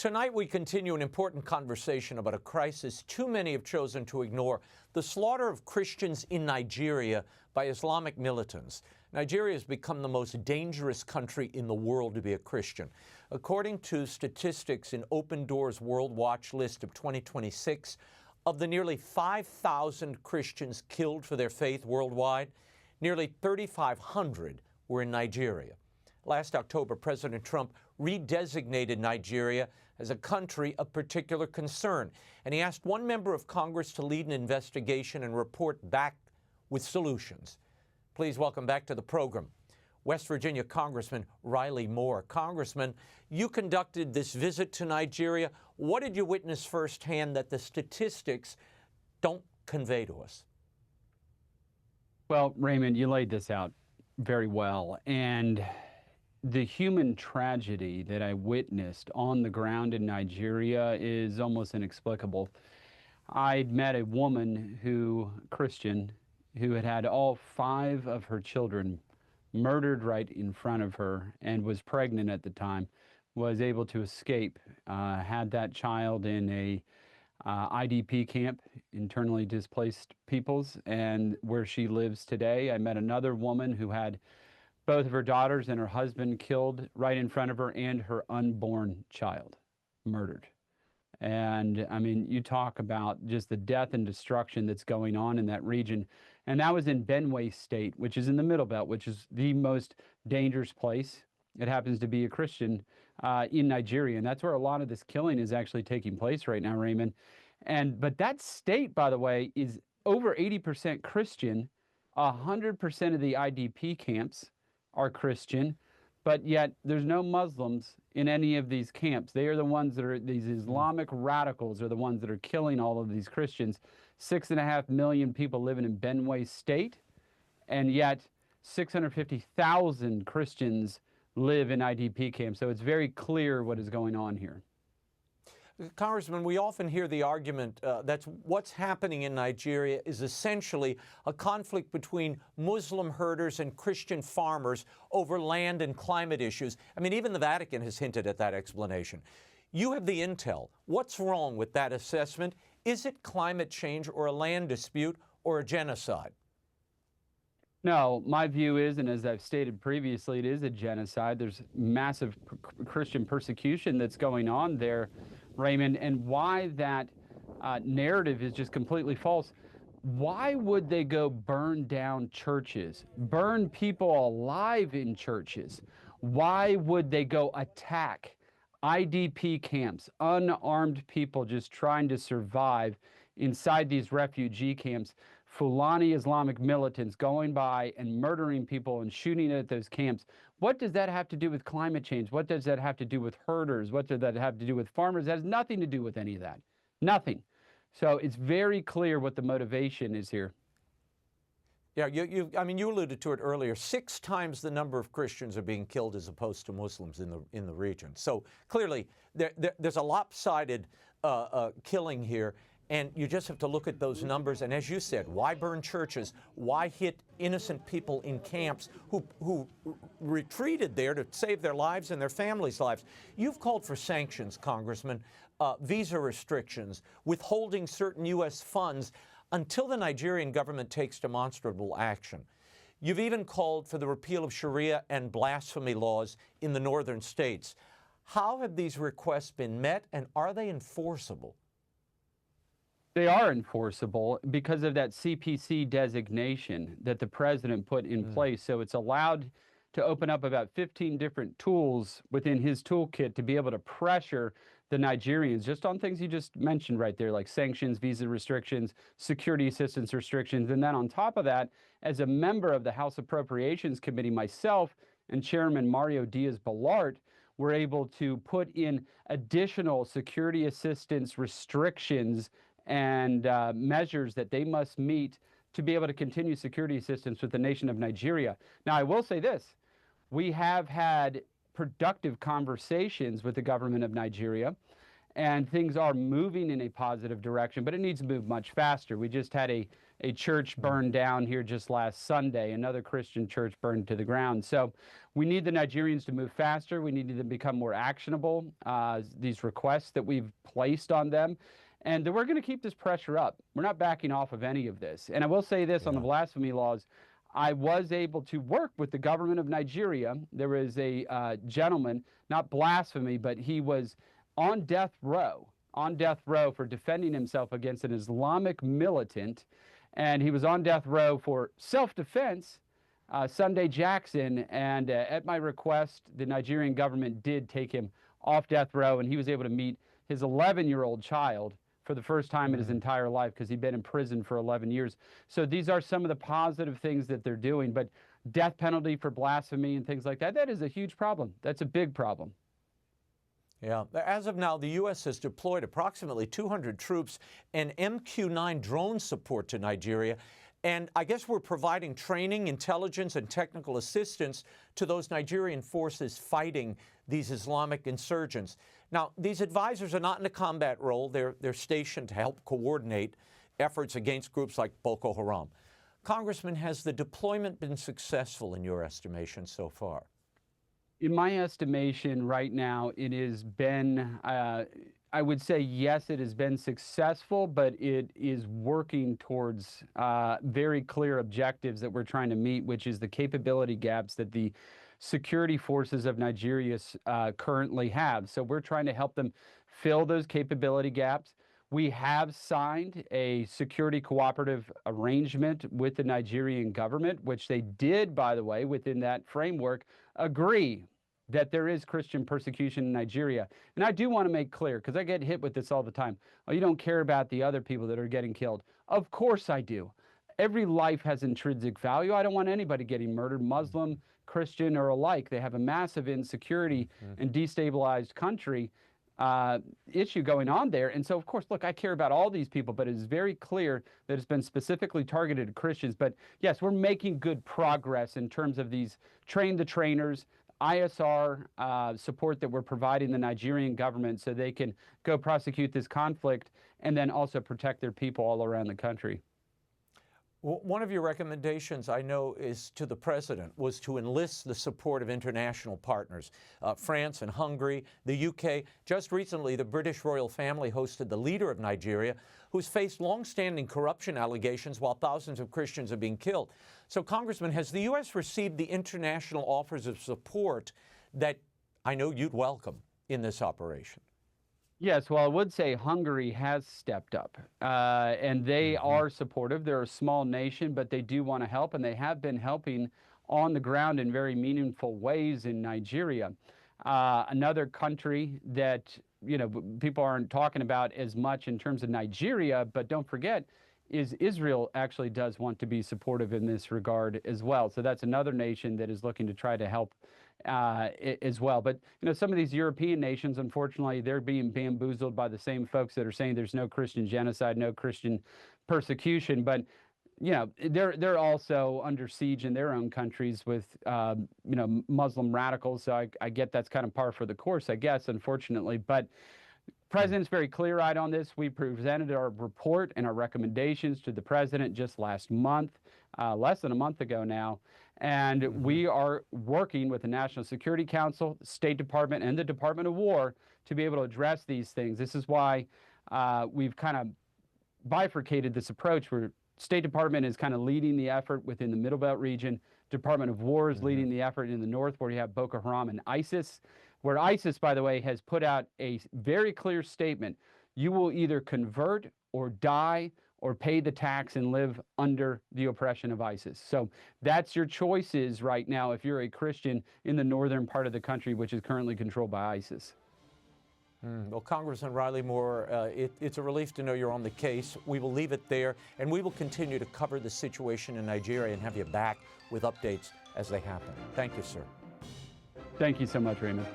Tonight we continue an important conversation about a crisis too many have chosen to ignore: the slaughter of Christians in Nigeria by Islamic militants. Nigeria has become the most dangerous country in the world to be a Christian. According to statistics in Open Doors World Watch list of 2026, of the nearly 5,000 Christians killed for their faith worldwide, nearly 3,500 were in Nigeria. Last October, President Trump redesignated Nigeria as a country of particular concern, and he asked one member of Congress to lead an investigation and report back with solutions. Please welcome back to the program West Virginia Congressman Riley Moore. Congressman, you conducted this visit to Nigeria. What did you witness firsthand that the statistics don't convey to us? Well, Raymond, you laid this out very well, and the human tragedy that I witnessed on the ground in Nigeria is almost inexplicable. I'd met a woman Christian, who had had all 5 of her children murdered right in front of her and was pregnant at the time, was able to escape, had that child in a IDP camp, internally displaced peoples, and where she lives today. I met another woman who had both of her daughters and her husband killed right in front of her, and her unborn child murdered. And I mean, you talk about just the death and destruction that's going on in that region. And that was in Benue State, which is in the Middle Belt, which is the most dangerous place. It happens to be a Christian in Nigeria. And that's where a lot of this killing is actually taking place right now, Raymond. But that state, by the way, is over 80% Christian. 100% of the IDP camps are Christian, but yet there's no Muslims in any of these camps. They are the ones that are, these Islamic radicals are the ones that are killing all of these Christians. 6.5 million people living in Benue State, and yet 650,000 Christians live in IDP camps. So it's very clear what is going on here. Congressman, we often hear the argument that what's happening in Nigeria is essentially a conflict between Muslim herders and Christian farmers over land and climate issues. I mean, even the Vatican has hinted at that explanation. You have the intel. What's wrong with that assessment? Is it climate change or a land dispute or a genocide? No, my view is, and as I've stated previously, it is a genocide. There's massive Christian persecution that's going on there, Raymond, and why that narrative is just completely false. Why would they go burn down churches, burn people alive in churches? Why would they go attack IDP camps, unarmed people just trying to survive inside these refugee camps? Fulani Islamic militants going by and murdering people and shooting at those camps. What does that have to do with climate change? What does that have to do with herders? What does that have to do with farmers? It has nothing to do with any of that. Nothing. So it's very clear what the motivation is here. Yeah, I mean, you alluded to it earlier. 6 times the number of Christians are being killed as opposed to Muslims in the region. So clearly, there's a lopsided killing here. And you just have to look at those numbers. And as you said, why burn churches? Why hit innocent people in camps who retreated there to save their lives and their families' lives? You've called for sanctions, Congressman, visa restrictions, withholding certain U.S. funds until the Nigerian government takes demonstrable action. You've even called for the repeal of Sharia and blasphemy laws in the northern states. How have these requests been met, and are they enforceable? They are enforceable because of that CPC designation that the president put in place. So it's allowed to open up about 15 different tools within his toolkit to be able to pressure the Nigerians just on things you just mentioned right there, like sanctions, visa restrictions, security assistance restrictions. And then on top of that, as a member of the House Appropriations Committee, myself and Chairman Mario Diaz-Balart were able to put in additional security assistance restrictions and measures that they must meet to be able to continue security assistance with the nation of Nigeria. Now, I will say this. We have had productive conversations with the government of Nigeria, and things are moving in a positive direction, but it needs to move much faster. We just had a church burned down here just last Sunday, another Christian church burned to the ground. So we need the Nigerians to move faster. We need them to become more actionable, these requests that we've placed on them. And we're going to keep this pressure up. We're not backing off of any of this. And I will say this on the blasphemy laws. I was able to work with the government of Nigeria. There was a gentleman, not blasphemy, but he was on death row for defending himself against an Islamic militant. And he was on death row for self-defense, Sunday Jackson. And at my request, the Nigerian government did take him off death row, and he was able to meet his 11-year-old child for the first time in his entire life, because he'd been in prison for 11 years. So these are some of the positive things that they're doing. But death penalty for blasphemy and things like that, that is a huge problem. That's a big problem. Yeah. As of now, the U.S. has deployed approximately 200 troops and MQ-9 drone support to Nigeria. And I guess we're providing training, intelligence, and technical assistance to those Nigerian forces fighting these Islamic insurgents. Now, these advisors are not in a combat role. They're stationed to help coordinate efforts against groups like Boko Haram. Congressman, has the deployment been successful in your estimation so far? In my estimation right now, it has been, I would say, yes, it has been successful, but it is working towards very clear objectives that we're trying to meet, which is the capability gaps that the security forces of Nigeria currently have. So we're trying to help them fill those capability gaps. We have signed a security cooperative arrangement with the Nigerian government, which they did, by the way, within that framework, agree that there is Christian persecution in Nigeria. And I do want to make clear, because I get hit with this all the time, oh, you don't care about the other people that are getting killed. Of course I do. Every life has intrinsic value. I don't want anybody getting murdered, Muslim, Christian, or alike. They have a massive insecurity and destabilized country issue going on there. And so, of course, look, I care about all these people, but it is very clear that it's been specifically targeted at Christians. But yes, we're making good progress in terms of these train the trainers, ISR support that we're providing the Nigerian government so they can go prosecute this conflict and then also protect their people all around the country. One of your recommendations, I know, is to the president, was to enlist the support of international partners, France and Hungary, the UK. Just recently, the British royal family hosted the leader of Nigeria, who's faced long-standing corruption allegations while thousands of Christians are being killed. So, Congressman, has the U.S. received the international offers of support that I know you'd welcome in this operation? Yes, well, I would say Hungary has stepped up, and they are supportive. They're a small nation, but they do want to help, and they have been helping on the ground in very meaningful ways in Nigeria. Another country that, you know, people aren't talking about as much in terms of Nigeria, but don't forget, is Israel actually does want to be supportive in this regard as well. So that's another nation that is looking to try to help as well. But, you know, some of these European nations, unfortunately, they're being bamboozled by the same folks that are saying there's no Christian genocide, no Christian persecution. But, you know, they're also under siege in their own countries with, you know, Muslim radicals. So I get that's kind of par for the course, I guess, unfortunately. But the president's very clear-eyed on this. We presented our report and our recommendations to the president just last month, less than a month ago now. And we are working with the National Security Council, the State Department, and the Department of War to be able to address these things. This is why we've kind of bifurcated this approach where State Department is kind of leading the effort within the Middle Belt region. Department of War is leading the effort in the north, where you have Boko Haram and ISIS, where ISIS, by the way, has put out a very clear statement. You will either convert or die or pay the tax and live under the oppression of ISIS. So that's your choices right now if you're a Christian in the northern part of the country, which is currently controlled by ISIS. Well, Congressman Riley Moore, it's a relief to know you're on the case. We will leave it there, and we will continue to cover the situation in Nigeria and have you back with updates as they happen. Thank you, sir. Thank you so much, Raymond.